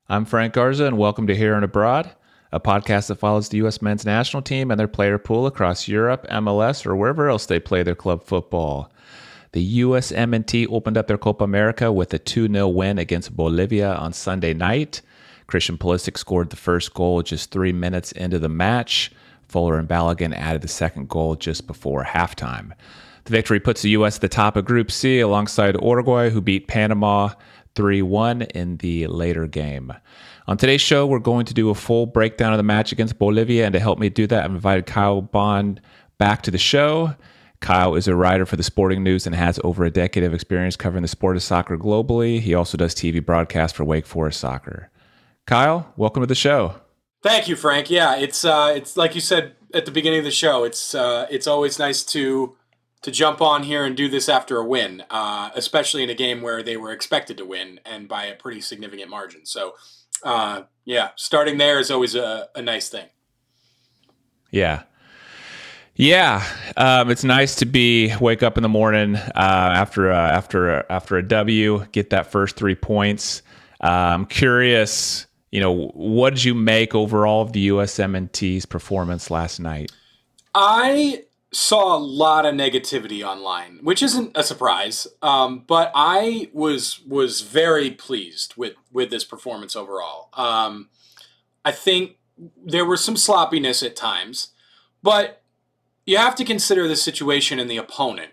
I'm Frank Garza, and welcome to Here and Abroad, a podcast that follows the U.S. men's national team and their player pool across Europe, MLS, or wherever else they play their club football. The USMNT opened up their Copa America with a 2-0 win against Bolivia on Sunday night. Christian Pulisic scored the first goal just 3 minutes into the match. Folarin Balogun added the second goal just before halftime. The victory puts the U.S. at the top of Group C alongside Uruguay, who beat Panama 3-1 in the later game. On today's show, we're going to do a full breakdown of the match against Bolivia, and to help me do that, I've invited Kyle Bond back to the show. Kyle is a writer for the Sporting News and has over a decade of experience covering the sport of soccer globally. He also does TV broadcasts for Wake Forest Soccer. Kyle, welcome to the show. Thank you, Frank. Yeah, it's like you said at the beginning of the show. It's always nice to jump on here and do this after a win, especially in a game where they were expected to win and by a pretty significant margin. So, starting there is always a nice thing. Yeah. It's nice to wake up in the morning after a W, get that first 3 points. I'm curious, what did you make overall of the USMNT's performance last night? I saw a lot of negativity online, which isn't a surprise, but I was very pleased with this performance overall. I think there was some sloppiness at times, but you have to consider the situation and the opponent.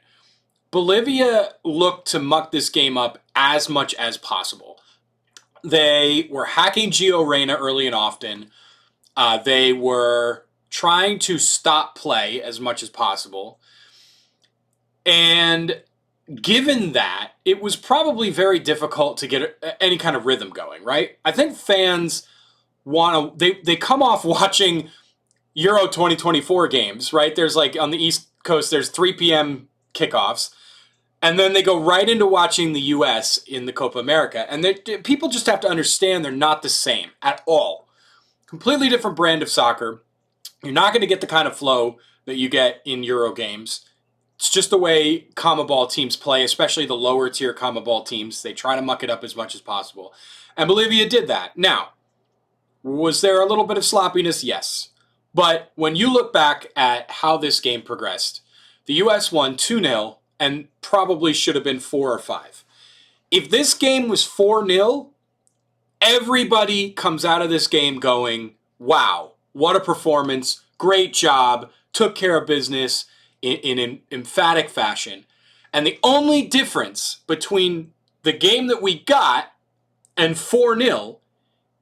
Bolivia looked to muck this game up as much as possible. They were hacking Gio Reyna early and often. They were trying to stop play as much as possible. And given that, it was probably very difficult to get any kind of rhythm going, right? I think fans they come off watching Euro 2024 games, right? There's on the East Coast, there's 3 p.m. kickoffs. And then they go right into watching the U.S. in the Copa America. And people just have to understand they're not the same at all. Completely different brand of soccer. You're not going to get the kind of flow that you get in Euro games. It's just the way CONMEBOL teams play, especially the lower tier CONMEBOL teams. They try to muck it up as much as possible. And Bolivia did that. Now, was there a little bit of sloppiness? Yes. But when you look back at how this game progressed, the U.S. won 2-0 and probably should have been 4 or 5. If this game was 4-0, everybody comes out of this game going, wow, what a performance, great job, took care of business in an emphatic fashion. And the only difference between the game that we got and 4-0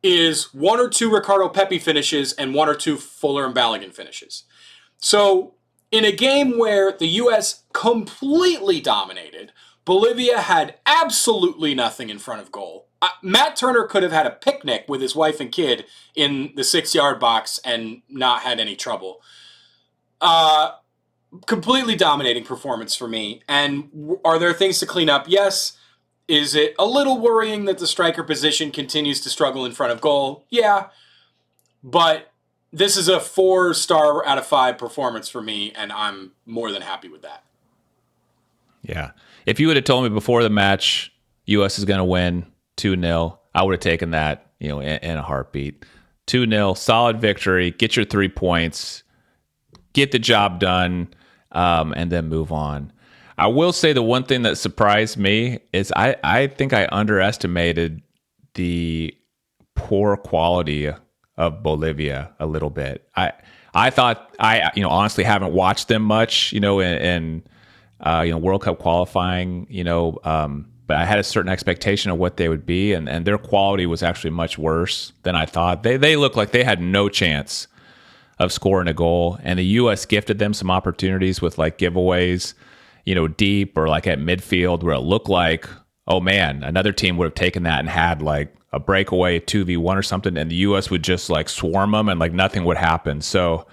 is 1 or 2 Ricardo Pepi finishes and 1 or 2 Folarin Balogun finishes. So in a game where the U.S. completely dominated, Bolivia had absolutely nothing in front of goal. Matt Turner could have had a picnic with his wife and kid in the 6-yard box and not had any trouble. Completely dominating performance for me. And are there things to clean up? Yes. Is it a little worrying that the striker position continues to struggle in front of goal? Yeah. But this is a 4-star out of 5 performance for me, and I'm more than happy with that. Yeah. If you would have told me before the match, U.S. is going to win 2-0, I would have taken that, in a heartbeat. 2-0, solid victory, get your 3 points, get the job done, and then move on. I will say the one thing that surprised me is I think I underestimated the poor quality of Bolivia a little bit. I thought honestly haven't watched them much, in World Cup qualifying, but I had a certain expectation of what they would be, and their quality was actually much worse than I thought. They looked like they had no chance of scoring a goal, and the U.S. gifted them some opportunities with giveaways, deep or at midfield where it looked like, oh man, another team would have taken that and had a breakaway 2v1 or something, and the U.S. would just swarm them and nothing would happen. So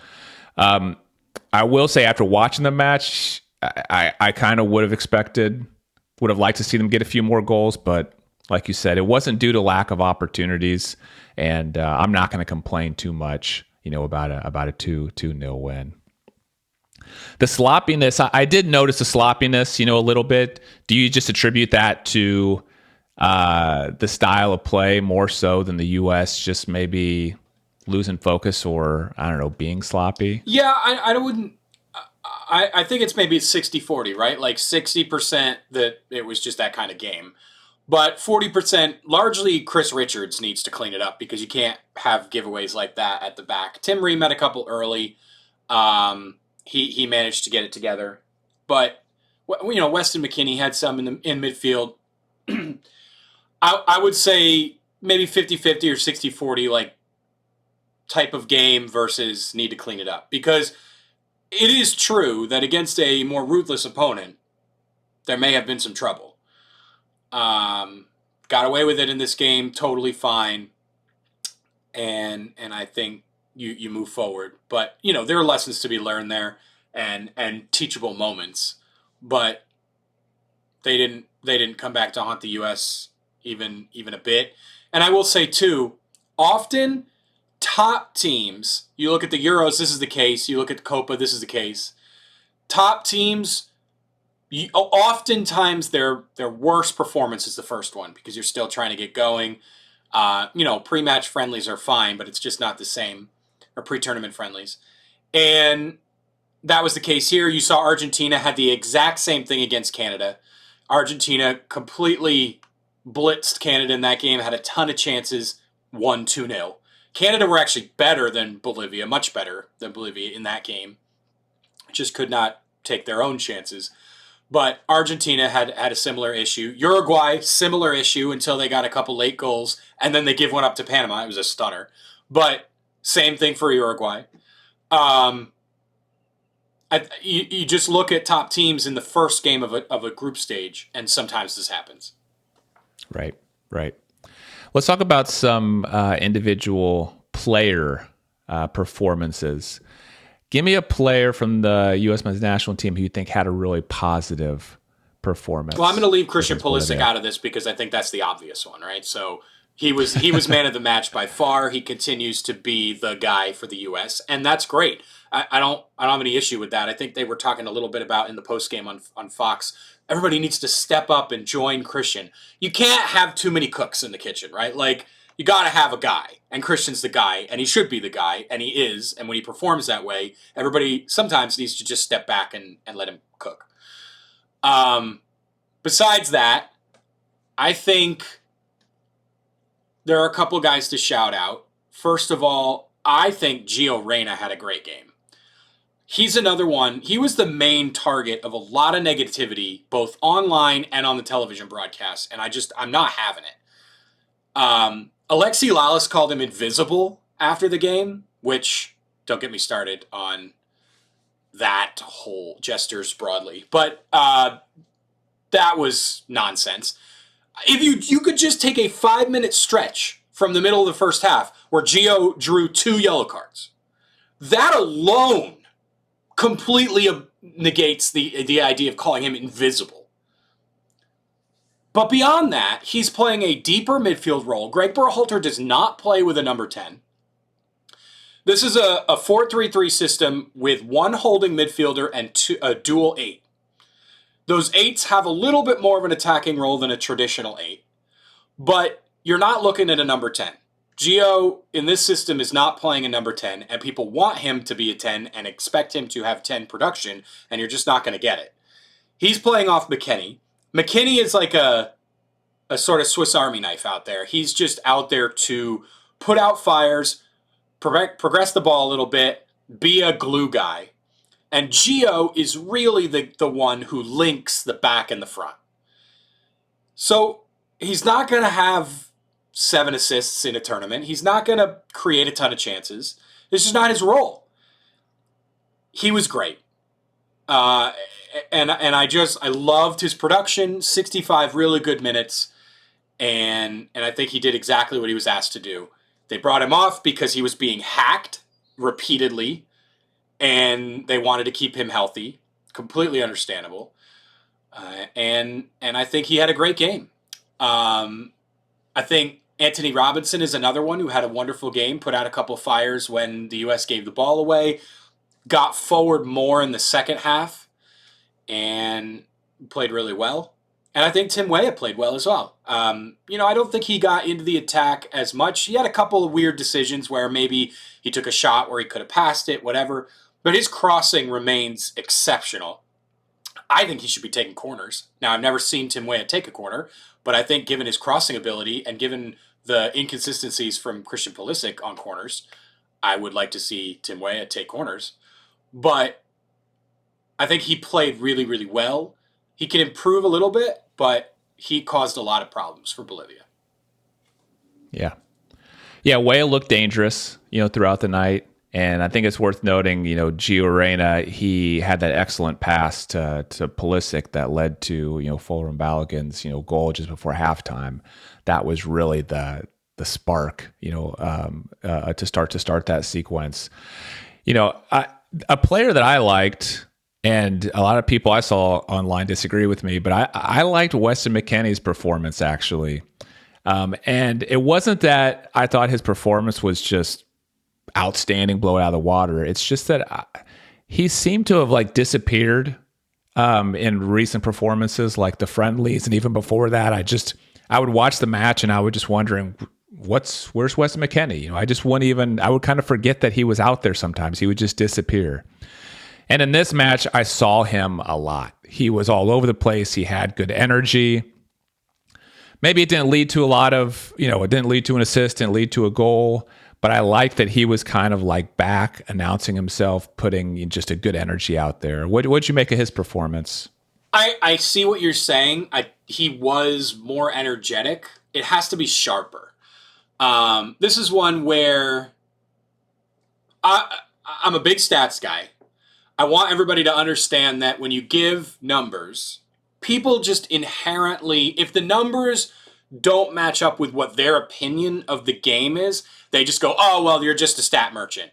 I will say after watching the match, I kind of would have liked to see them get a few more goals, but like you said, it wasn't due to lack of opportunities, and I'm not going to complain too much, about a 2-0 win. The sloppiness, I did notice the sloppiness, a little bit. Do you just attribute that to The style of play more so than the U.S. just maybe losing focus or, I don't know, being sloppy? Yeah, I wouldn't. I think it's maybe 60-40, right? Like 60% that it was just that kind of game. But 40%, largely Chris Richards needs to clean it up because you can't have giveaways like that at the back. Tim Ream had a couple early. He managed to get it together. But, Weston McKennie had some in midfield. I would say maybe 50-50 or 60-40, like, type of game versus need to clean it up. Because it is true that against a more ruthless opponent, there may have been some trouble. Got away with it in this game, totally fine, and I think you move forward. But there are lessons to be learned there, and teachable moments. But they didn't come back to haunt the U.S. even a bit. And I will say too, often top teams. You look at the Euros, this is the case. You look at the Copa, this is the case. Top teams. Oftentimes their worst performance is the first one because you're still trying to get going. Pre-match friendlies are fine, but it's just not the same, or pre-tournament friendlies. And that was the case here. You saw Argentina had the exact same thing against Canada. Argentina completely blitzed Canada in that game, had a ton of chances, won 2-0. Canada were actually better than Bolivia, much better than Bolivia in that game. Just could not take their own chances. But Argentina had a similar issue. Uruguay, similar issue until they got a couple late goals, and then they give one up to Panama. It was a stunner. But same thing for Uruguay. You just look at top teams in the first game of a group stage, and sometimes this happens. Right. Let's talk about some individual player performances. Give me a player from the U.S. men's national team who you think had a really positive performance. Well, I'm going to leave Christian Pulisic out of this because I think that's the obvious one, right? So he was man of the match by far. He continues to be the guy for the U.S., and that's great. I don't have any issue with that. I think they were talking a little bit about in the post game on Fox. Everybody needs to step up and join Christian. You can't have too many cooks in the kitchen, right? Like, you got to have a guy, and Christian's the guy, and he should be the guy, and he is, and when he performs that way, everybody sometimes needs to just step back and let him cook. Besides that, I think there are a couple guys to shout out. First of all, I think Gio Reyna had a great game. He's another one. He was the main target of a lot of negativity, both online and on the television broadcast, and I'm not having it. Alexi Lalas called him invisible after the game, which, don't get me started on that whole gestures broadly. But that was nonsense. If you could just take a 5-minute stretch from the middle of the first half where Gio drew 2 yellow cards, that alone completely negates the idea of calling him invisible. But beyond that, he's playing a deeper midfield role. Greg Berhalter does not play with a number 10. This is a 4-3-3 system with one holding midfielder and a dual 8. Those 8s have a little bit more of an attacking role than a traditional 8. But you're not looking at a number 10. Gio, in this system, is not playing a number 10, and people want him to be a 10 and expect him to have 10 production, and you're just not going to get it. He's playing off McKennie. McKennie is like a sort of Swiss Army knife out there. He's just out there to put out fires, progress the ball a little bit, be a glue guy. And Gio is really the one who links the back and the front. So he's not going to have 7 assists in a tournament. He's not going to create a ton of chances. This is not his role. He was great. And I loved his production, 65 really good minutes, and I think he did exactly what he was asked to do. They brought him off because he was being hacked repeatedly, and they wanted to keep him healthy. Completely understandable. And I think he had a great game. I think Anthony Robinson is another one who had a wonderful game, put out a couple fires when the U.S. gave the ball away, got forward more in the second half, and played really well. And I think Tim Weah played well as well. I don't think he got into the attack as much. He had a couple of weird decisions where maybe he took a shot where he could have passed it, whatever. But his crossing remains exceptional. I think he should be taking corners. Now, I've never seen Tim Weah take a corner, but I think given his crossing ability and given the inconsistencies from Christian Pulisic on corners, I would like to see Tim Weah take corners. But I think he played really, really well. He can improve a little bit, but he caused a lot of problems for Bolivia. Yeah. Yeah, Weah looked dangerous, throughout the night. And I think it's worth noting, Gio Reyna, he had that excellent pass to Pulisic that led to, Folarin Balogun's, goal just before halftime. That was really the spark, to start that sequence. A player that I liked, and a lot of people I saw online disagree with me, but I liked Weston McKennie's performance, actually. And it wasn't that I thought his performance was just outstanding, blow it out of the water. It's just that he seemed to have disappeared in recent performances, like the friendlies, and even before that. I would watch the match and I would just wondering, where's Weston McKennie? I would kind of forget that he was out there sometimes. He would just disappear. And in this match, I saw him a lot. He was all over the place. He had good energy. Maybe it didn't lead to it didn't lead to an assist, didn't lead to a goal. But I like that he was kind of back, announcing himself, putting just a good energy out there. What'd you make of his performance? I see what you're saying. He was more energetic. It has to be sharper. This is one where I'm a big stats guy. I want everybody to understand that when you give numbers, people just inherently, if the numbers don't match up with what their opinion of the game is, they just go, oh, well, you're just a stat merchant.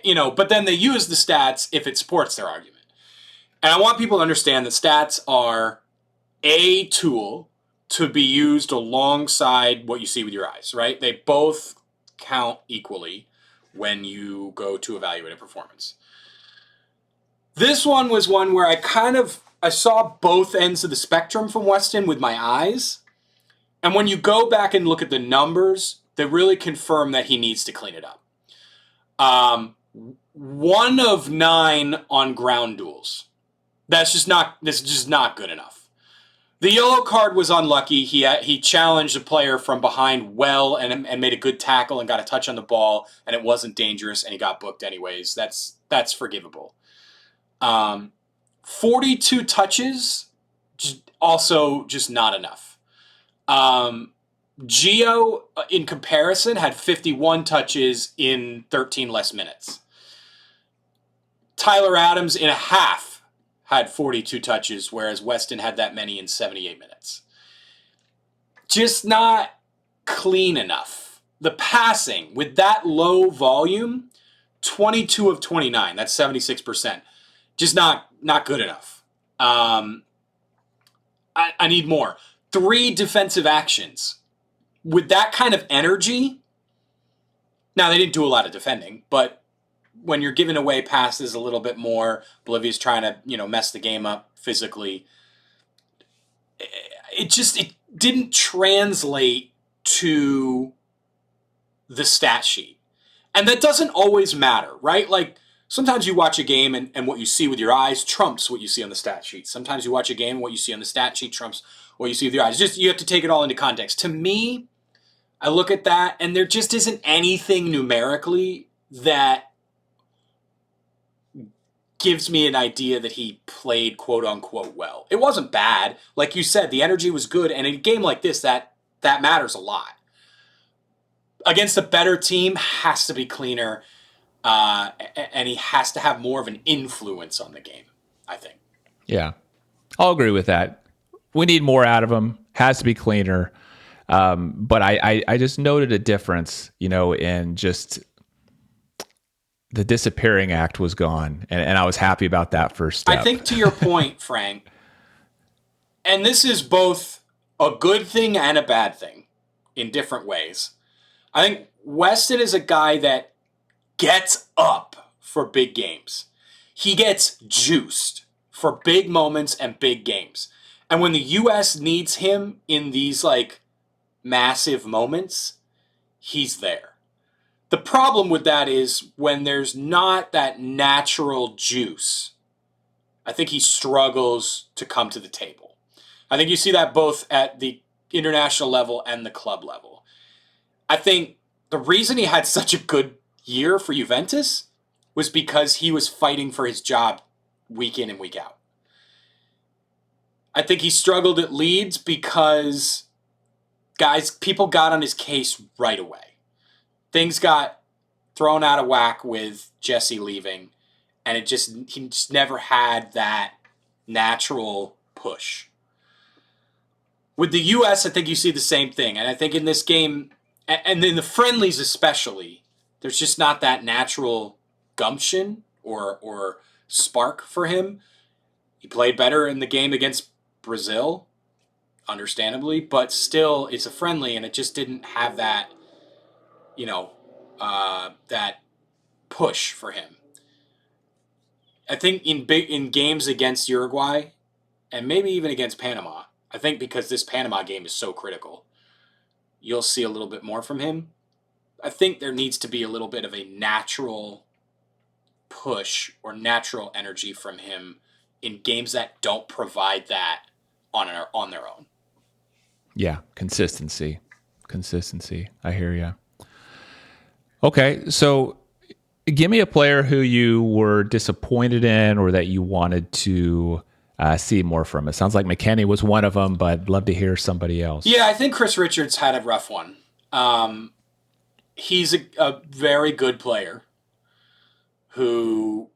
But then they use the stats if it supports their argument. And I want people to understand that stats are a tool to be used alongside what you see with your eyes, right? They both count equally when you go to evaluate a performance. This one was one where I saw both ends of the spectrum from Weston with my eyes. And when you go back and look at the numbers, they really confirm that he needs to clean it up. 1 of 9 on ground duels. This is just not good enough. The yellow card was unlucky. He challenged a player from behind well and made a good tackle and got a touch on the ball, and it wasn't dangerous, and he got booked anyways. That's forgivable. 42 touches, also just not enough. Gio, in comparison, had 51 touches in 13 less minutes. Tyler Adams, in a half, had 42 touches, whereas Weston had that many in 78 minutes. Just not clean enough. The passing, with that low volume, 22 of 29, that's 76%. Just not good enough. I need more. 3 defensive actions. With that kind of energy, now they didn't do a lot of defending, but when you're giving away passes a little bit more, Bolivia's trying to, mess the game up physically. It didn't translate to the stat sheet. And that doesn't always matter, right? Sometimes you watch a game and what you see with your eyes trumps what you see on the stat sheet. Sometimes you watch a game and what you see on the stat sheet trumps what you see with your eyes. You have to take it all into context. To me, I look at that and there just isn't anything numerically that gives me an idea that he played quote unquote well. It wasn't bad. Like you said, the energy was good. And in a game like this, that matters a lot. Against a better team, has to be cleaner. And he has to have more of an influence on the game, I think. Yeah, I'll agree with that. We need more out of him. Has to be cleaner. But I just noted a difference, in just the disappearing act was gone. And I was happy about that first step. I think to your point, Frank, and this is both a good thing and a bad thing in different ways. I think Weston is a guy that gets up for big games. He gets juiced for big moments and big games. And when the U.S. needs him in these like massive moments, he's there. The problem with that is when there's not that natural juice, I think he struggles to come to the table. I think you see that both at the international level and the club level. I think the reason he had such a good year for Juventus was because he was fighting for his job week in and week out. I think he struggled at Leeds because people got on his case right away. Things got thrown out of whack with Jesse leaving, and he just never had that natural push. With the U.S., I think you see the same thing, and I think in this game, and in the friendlies especially, there's just not that natural gumption or spark for him. He played better in the game against Brazil, understandably, but still, it's a friendly, and it just didn't have that, that push for him. I think in games against Uruguay, and maybe even against Panama, I think because this Panama game is so critical, you'll see a little bit more from him. I think there needs to be a little bit of a natural push or natural energy from him in games that don't provide that on their own. Yeah, consistency. I hear you. Okay, so give me a player who you were disappointed in or that you wanted to see more from. It sounds like McKennie was one of them, but I'd love to hear somebody else. Yeah, I think Chris Richards had a rough one. He's a very good player who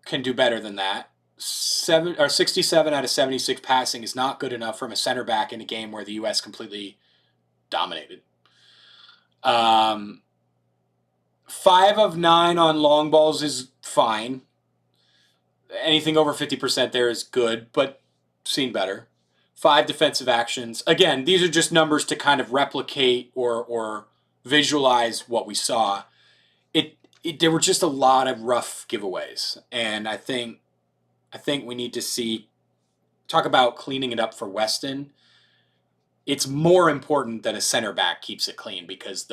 can do better than that. 67 out of 76 passing is not good enough from a center back in a game where the U.S. completely dominated. 5 of 9 on long balls is fine. Anything over 50% there is good, but seen better. 5 defensive actions. Again, these are just numbers to kind of replicate or visualize what we saw. There were just a lot of rough giveaways, and I think we need to talk about cleaning it up for Weston. It's more important that a center back keeps it clean because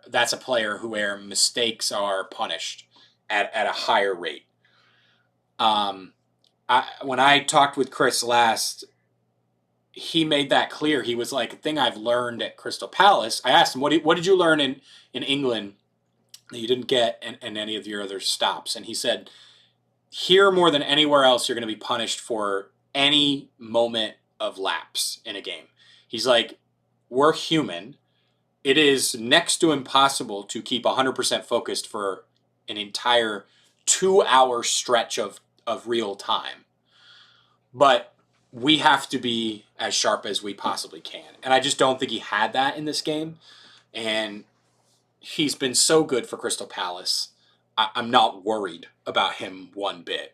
that's a player where mistakes are punished at a higher rate. When I talked with Chris last, he made that clear. He was like, a thing I've learned at Crystal Palace. I asked him, what did you learn in England that you didn't get in any of your other stops? And he said, here more than anywhere else, you're going to be punished for any moment of lapse in a game. He's like, we're human. It is next to impossible to keep 100% focused for an entire 2-hour stretch of real time. But we have to be as sharp as we possibly can. And I just don't think he had that in this game. And he's been so good for Crystal Palace. I'm not worried about him one bit.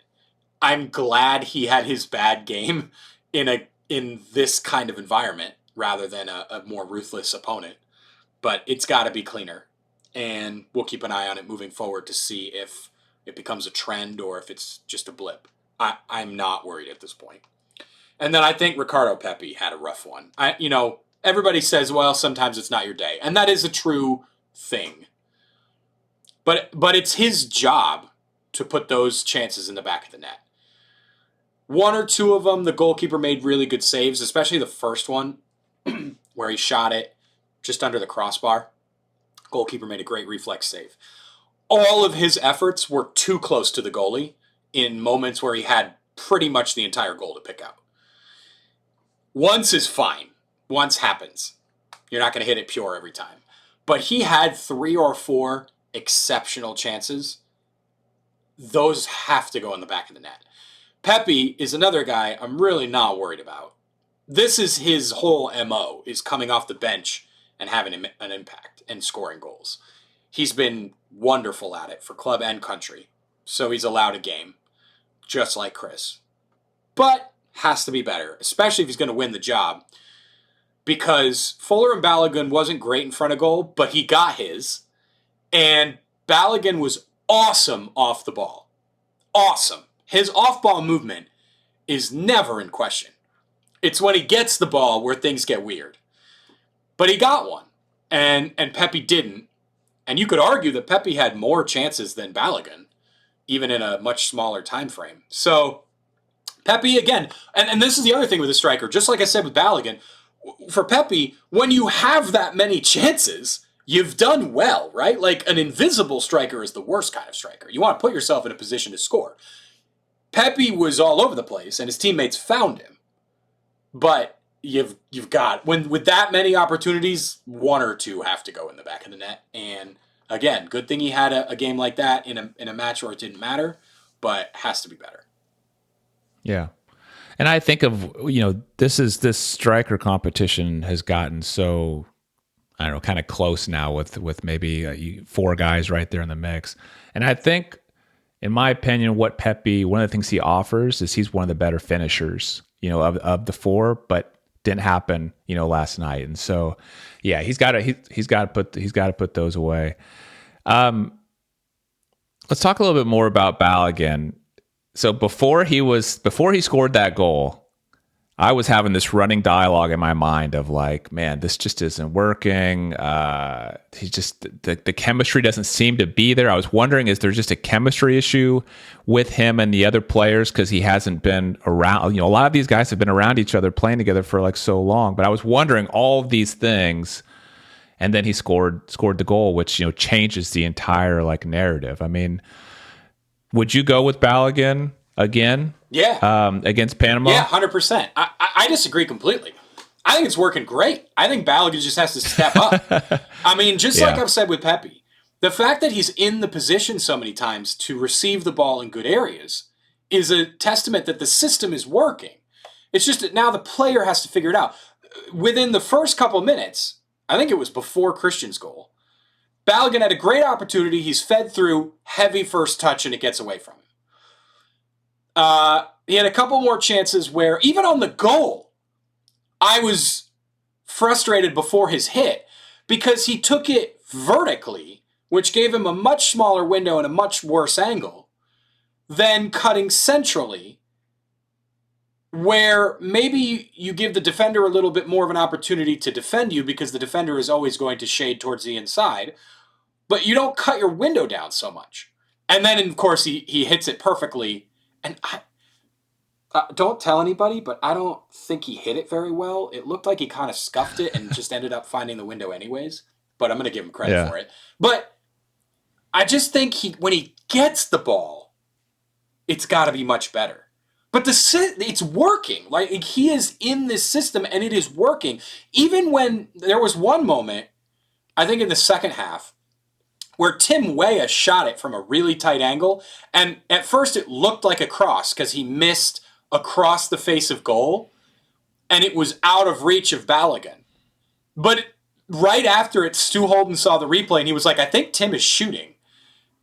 I'm glad he had his bad game in this kind of environment rather than a more ruthless opponent. But it's got to be cleaner. And we'll keep an eye on it moving forward to see if it becomes a trend or if it's just a blip. I'm not worried at this point. And then I think Ricardo Pepi had a rough one. Everybody says, well, sometimes it's not your day. And that is a true thing. But it's his job to put those chances in the back of the net. 1 or 2 of them, the goalkeeper made really good saves, especially the first one where he shot it just under the crossbar. Goalkeeper made a great reflex save. All of his efforts were too close to the goalie in moments where he had pretty much the entire goal to pick out. Once is fine. Once happens. You're not going to hit it pure every time. But he had 3 or 4 exceptional chances. Those have to go in the back of the net. Pepi is another guy I'm really not worried about. This is his whole MO, is coming off the bench and having an impact and scoring goals. He's been wonderful at it for club and country. So he's allowed a game, just like Chris. But has to be better, especially if he's going to win the job. Because Folarin Balogun wasn't great in front of goal, but he got his. And Balogun was awesome off the ball. Awesome. His off-ball movement is never in question. It's when he gets the ball where things get weird. But he got one, and Pepe didn't. And you could argue that Pepe had more chances than Balogun, even in a much smaller time frame. So Pepe, again, and this is the other thing with a striker, just like I said with Balogun, for Pepe, when you have that many chances, you've done well, right? Like an invisible striker is the worst kind of striker. You want to put yourself in a position to score. Pepe was all over the place, and his teammates found him. But you've got, with that many opportunities, one or two have to go in the back of the net. And again, good thing he had a game like that in a match where it didn't matter, but has to be better. Yeah. And I think of, this striker competition has gotten so, I don't know, kind of close now with maybe 4 guys right there in the mix. And I think, in my opinion, one of the things he offers is he's one of the better finishers, of the 4, but didn't happen, last night. And so, yeah, he's got to put those away. Let's talk a little bit more about Balogun. So before he scored that goal, I was having this running dialogue in my mind of like, man, this just isn't working. The chemistry doesn't seem to be there. I was wondering, is there just a chemistry issue with him and the other players because he hasn't been around? A lot of these guys have been around each other, playing together for like so long. But I was wondering all of these things, and then he scored the goal, which changes the entire like narrative. I mean, would you go with Balogun again? Yeah. Against Panama? Yeah, 100%. I disagree completely. I think it's working great. I think Balogun just has to step up. I mean, just like I've said with Pepe, the fact that he's in the position so many times to receive the ball in good areas is a testament that the system is working. It's just that now the player has to figure it out. Within the first couple minutes, I think it was before Christian's goal, Balogun had a great opportunity. He's fed through, heavy first touch, and it gets away from him. He had a couple more chances where, even on the goal, I was frustrated before his hit because he took it vertically, which gave him a much smaller window and a much worse angle than cutting centrally, where maybe you give the defender a little bit more of an opportunity to defend you because the defender is always going to shade towards the inside, but you don't cut your window down so much. And then, of course, he hits it perfectly. And don't tell anybody, but I don't think he hit it very well. It looked like he kind of scuffed it and just ended up finding the window anyways. But I'm going to give him credit for it. But I just think when he gets the ball, it's got to be much better. But it's working. Like, he is in this system and it is working. Even when there was one moment, I think in the second half, where Tim Weah shot it from a really tight angle, and at first it looked like a cross because he missed across the face of goal, and it was out of reach of Balogun. But right after it, Stu Holden saw the replay, and he was like, I think Tim is shooting.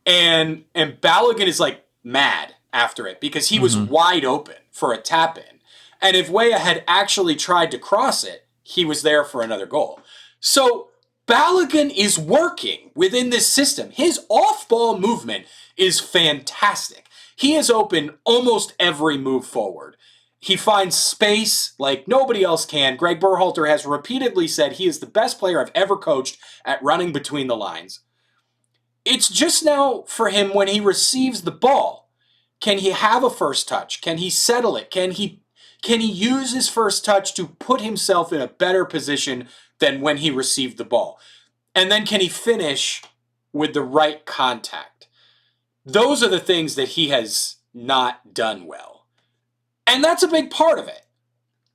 And Balogun is like mad after it because he was wide open for a tap-in. And if Weah had actually tried to cross it, he was there for another goal. So Balogun is working within this system. His off-ball movement is fantastic. He has opened almost every move forward. He finds space like nobody else can. Greg Berhalter has repeatedly said he is the best player I've ever coached at running between the lines. It's just now for him when he receives the ball. Can he have a first touch? Can he settle it? Can he use his first touch to put himself in a better position than when he received the ball? And then can he finish with the right contact? Those are the things that he has not done well. And that's a big part of it.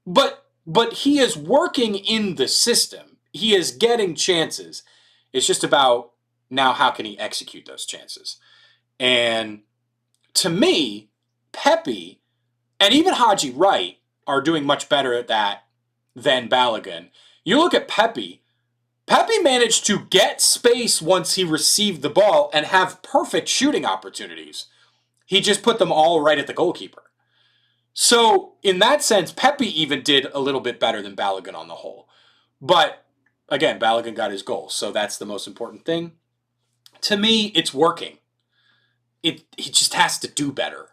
But he is working in the system. He is getting chances. It's just about now how can he execute those chances? And to me, Pepe and even Haji Wright are doing much better at that than Balogun. You look at Pepe managed to get space once he received the ball and have perfect shooting opportunities. He just put them all right at the goalkeeper. So in that sense, Pepe even did a little bit better than Balogun on the whole. But again, Balogun got his goal, so that's the most important thing. To me, it's working. He just has to do better.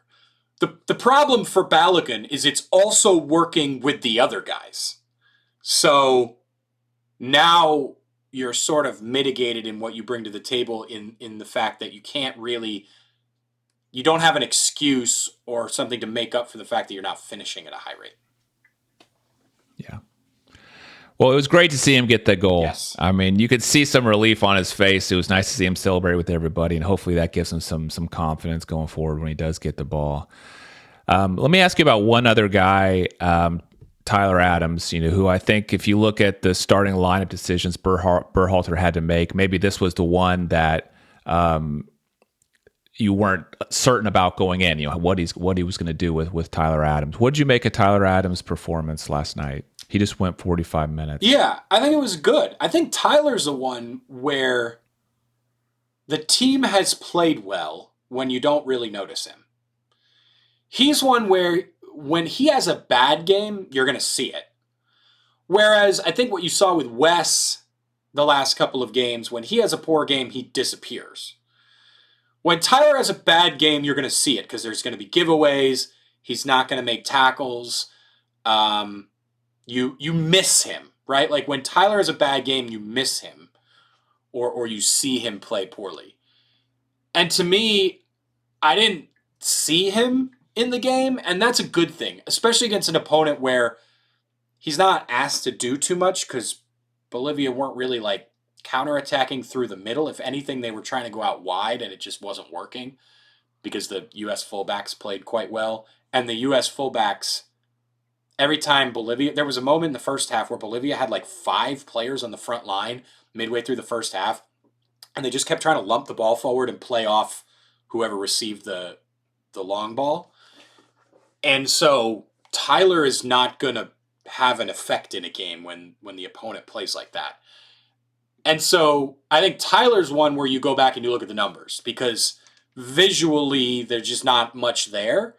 The problem for Balogun is it's also working with the other guys. So now you're sort of mitigated in what you bring to the table in the fact that you don't have an excuse or something to make up for the fact that you're not finishing at a high rate. Yeah. Well, it was great to see him get the goal. Yes. I mean, you could see some relief on his face. It was nice to see him celebrate with everybody, and hopefully that gives him some confidence going forward when he does get the ball. Let me ask you about one other guy, Tyler Adams, who I think if you look at the starting lineup decisions Berhalter had to make, maybe this was the one that you weren't certain about going in, what he was going to do with Tyler Adams. What did you make of Tyler Adams' performance last night? He just went 45 minutes. Yeah, I think it was good. I think Tyler's the one where the team has played well when you don't really notice him. He's one where when he has a bad game, you're going to see it. Whereas I think what you saw with Wes the last couple of games, when he has a poor game, he disappears. When Tyler has a bad game, you're going to see it because there's going to be giveaways. He's not going to make tackles. You miss him, right? Like when Tyler has a bad game, you miss him or you see him play poorly. And to me, I didn't see him in the game, and that's a good thing, especially against an opponent where he's not asked to do too much because Bolivia weren't really like counterattacking through the middle. If anything, they were trying to go out wide and it just wasn't working because the U.S. fullbacks played quite well. And the U.S. fullbacks, every time Bolivia, there was a moment in the first half where Bolivia had like 5 players on the front line midway through the first half, and they just kept trying to lump the ball forward and play off whoever received the long ball. And so Tyler is not going to have an effect in a game when the opponent plays like that. And so I think Tyler's one where you go back and you look at the numbers because visually there's just not much there.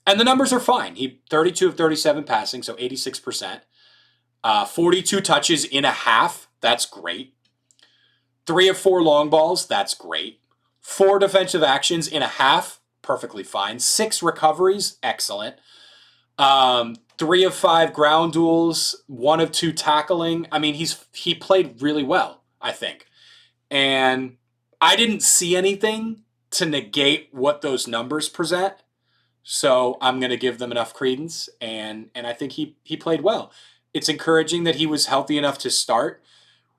And the numbers are fine. He 32 of 37 passing, so 86%. 42 touches in a half, that's great. 3 of 4 long balls, that's great. 4 defensive actions in a half, perfectly fine. 6 recoveries, excellent. 3 of 5 ground duels, 1 of 2 tackling. I mean, he played really well, I think. And I didn't see anything to negate what those numbers present. So I'm going to give them enough credence, and I think he played well. It's encouraging that he was healthy enough to start.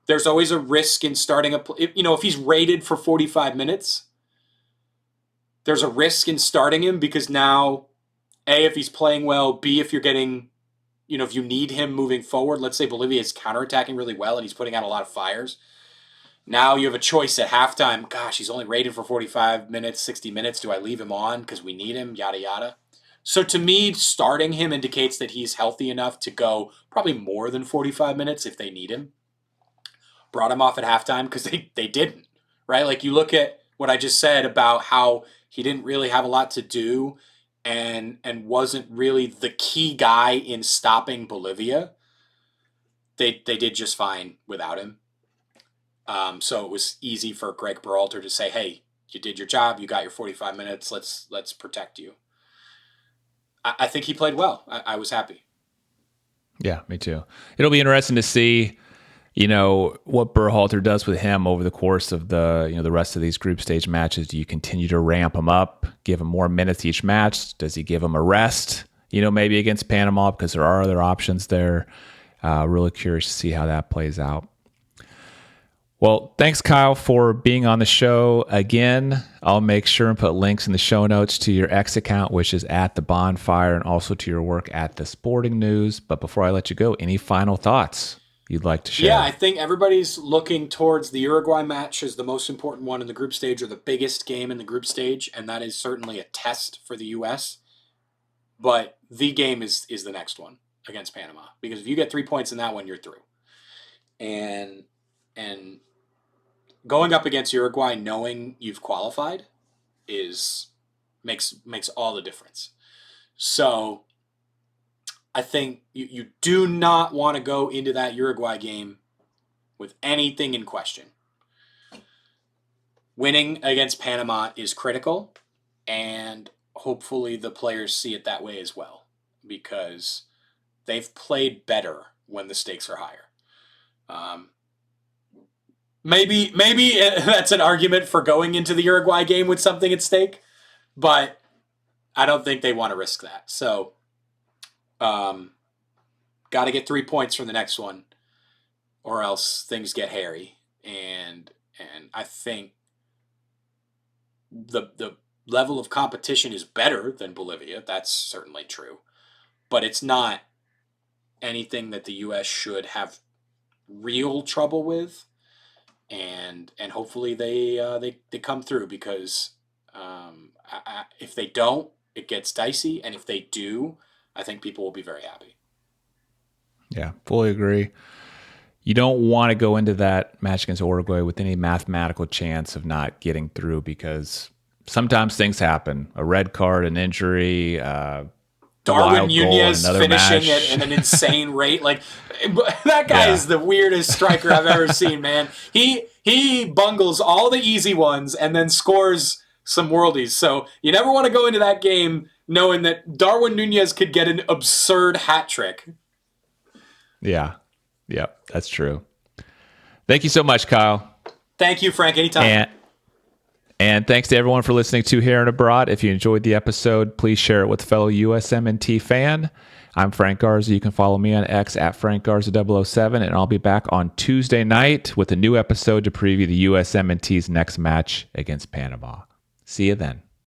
There's always a risk in starting if he's rated for 45 minutes, there's a risk in starting him because now, A, if he's playing well, B, if you're getting, if you need him moving forward, let's say Bolivia is counterattacking really well and he's putting out a lot of fires. Now you have a choice at halftime. Gosh, he's only rated for 45 minutes, 60 minutes. Do I leave him on because we need him? Yada, yada. So to me, starting him indicates that he's healthy enough to go probably more than 45 minutes if they need him. Brought him off at halftime because they didn't, right? Like you look at what I just said about how he didn't really have a lot to do and wasn't really the key guy in stopping Bolivia. They did just fine without him. So it was easy for Greg Berhalter to say, hey, you did your job. You got your 45 minutes. Let's protect you. I think he played well. I was happy. Yeah, me too. It'll be interesting to see, what Berhalter does with him over the course of the rest of these group stage matches. Do you continue to ramp him up, give him more minutes each match? Does he give him a rest, maybe against Panama because there are other options there? Really curious to see how that plays out. Well, thanks, Kyle, for being on the show again. I'll make sure and put links in the show notes to your X account, which is at The Bonfire, and also to your work at The Sporting News. But before I let you go, any final thoughts you'd like to share? Yeah, I think everybody's looking towards the Uruguay match as the most important one in the group stage or the biggest game in the group stage, and that is certainly a test for the U.S. But the game is the next one against Panama, because if you get 3 points in that one, you're through. And going up against Uruguay knowing you've qualified makes all the difference. So I think you do not want to go into that Uruguay game with anything in question. Winning against Panama is critical, and hopefully the players see it that way as well, because they've played better when the stakes are higher. Maybe that's an argument for going into the Uruguay game with something at stake, but I don't think they want to risk that. So, got to get 3 points from the next one, or else things get hairy. And I think the level of competition is better than Bolivia. That's certainly true, but it's not anything that the U.S. should have real trouble with. And hopefully they come through, because if they don't, it gets dicey, and if they do, I think people will be very happy. Yeah, fully agree. You don't want to go into that match against Uruguay with any mathematical chance of not getting through, because sometimes things happen. A red card, an injury, Darwin Nunez finishing at an insane rate. Like, that guy is the weirdest striker I've ever seen, man. He bungles all the easy ones and then scores some worldies. So you never want to go into that game knowing that Darwin Nunez could get an absurd hat trick. Yeah. Yep, that's true. Thank you so much, Kyle. Thank you, Frank. Anytime. And thanks to everyone for listening to Here and Abroad. If you enjoyed the episode, please share it with a fellow USMNT fan. I'm Frank Garza. You can follow me on X at Frank Garza007, and I'll be back on Tuesday night with a new episode to preview the USMNT's next match against Panama. See you then.